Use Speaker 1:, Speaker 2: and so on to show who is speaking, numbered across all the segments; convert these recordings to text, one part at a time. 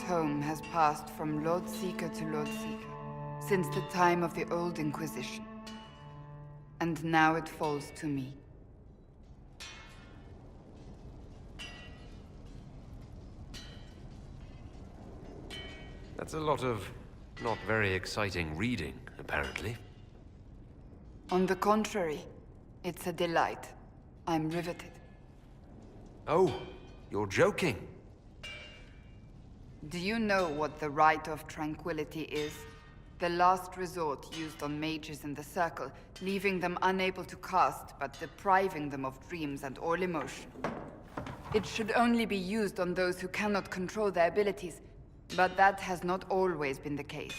Speaker 1: home has passed from Lord Seeker to Lord Seeker, since the time of the old Inquisition. And now it falls to me.
Speaker 2: That's a lot of not very exciting reading, apparently.
Speaker 1: On the contrary, it's a delight. I'm riveted.
Speaker 2: Oh, you're joking.
Speaker 1: Do you know what the Rite of Tranquility is? The last resort used on mages in the Circle, leaving them unable to cast, but depriving them of dreams and all emotion. It should only be used on those who cannot control their abilities, but that has not always been the case.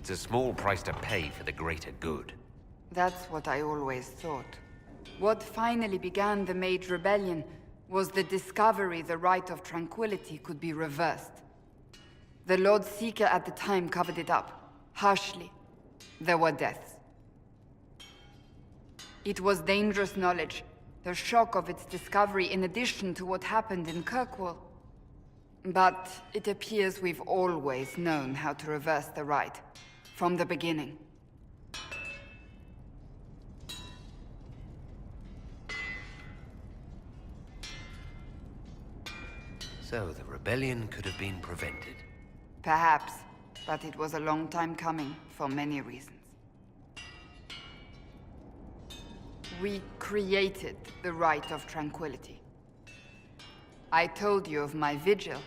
Speaker 2: It's a small price to pay for the greater good.
Speaker 1: That's what I always thought. What finally began the Mage Rebellion was the discovery the Rite of Tranquility could be reversed. The Lord Seeker at the time covered it up, harshly. There were deaths. It was dangerous knowledge, the shock of its discovery in addition to what happened in Kirkwall. But it appears we've always known how to reverse the Rite, from the beginning.
Speaker 2: So the rebellion could have been prevented.
Speaker 1: Perhaps, but it was a long time coming, for many reasons. We created the Rite of Tranquility. I told you of my vigil,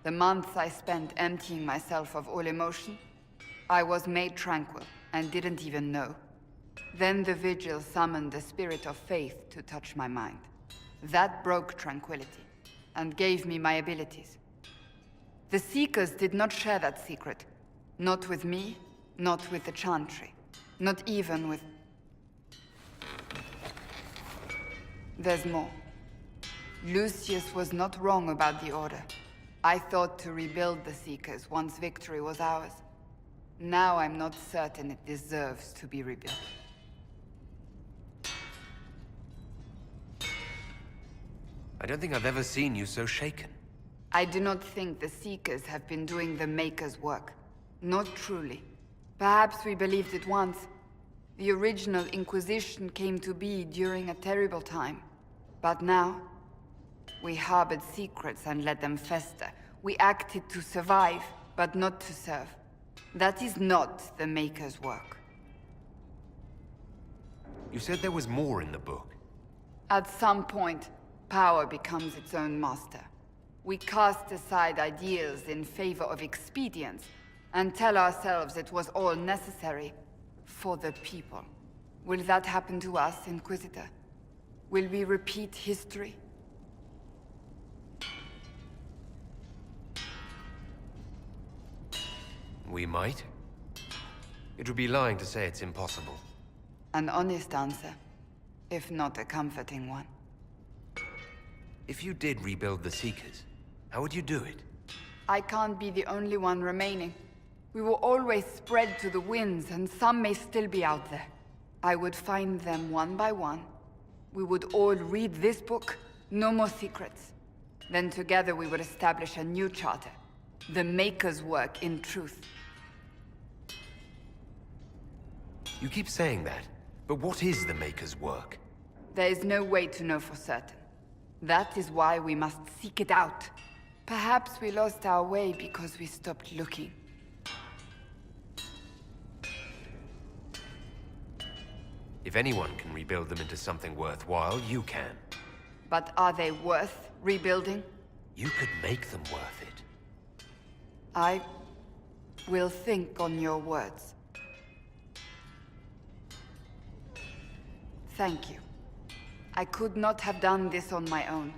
Speaker 1: the months I spent emptying myself of all emotion. I was made tranquil, and didn't even know. Then the vigil summoned the spirit of faith to touch my mind. That broke tranquility, and gave me my abilities. The Seekers did not share that secret. Not with me, not with the Chantry, not even with... There's more. Lucius was not wrong about the Order. I thought to rebuild the Seekers once victory was ours. Now I'm not certain it deserves to be rebuilt.
Speaker 2: I don't think I've ever seen you so shaken.
Speaker 1: I do not think the Seekers have been doing the Maker's work. Not truly. Perhaps we believed it once. The original Inquisition came to be during a terrible time. But now, we harbored secrets and let them fester. We acted to survive, but not to serve. That is not the Maker's work.
Speaker 2: You said there was more in the book.
Speaker 1: At some point, power becomes its own master. We cast aside ideals in favor of expedience, and tell ourselves it was all necessary for the people. Will that happen to us, Inquisitor? Will we repeat history?
Speaker 2: We might. It would be lying to say it's impossible.
Speaker 1: An honest answer, if not a comforting one.
Speaker 2: If you did rebuild the Seekers, how would you do it?
Speaker 1: I can't be the only one remaining. We will always spread to the winds, and some may still be out there. I would find them one by one. We would all read this book, no more secrets. Then together we would establish a new charter. The Maker's work in truth.
Speaker 2: You keep saying that, but what is the Maker's work?
Speaker 1: There is no way to know for certain. That is why we must seek it out. Perhaps we lost our way because we stopped looking.
Speaker 2: If anyone can rebuild them into something worthwhile, you can.
Speaker 1: But are they worth rebuilding?
Speaker 2: You could make them worth it.
Speaker 1: I will think on your words. Thank you. I could not have done this on my own.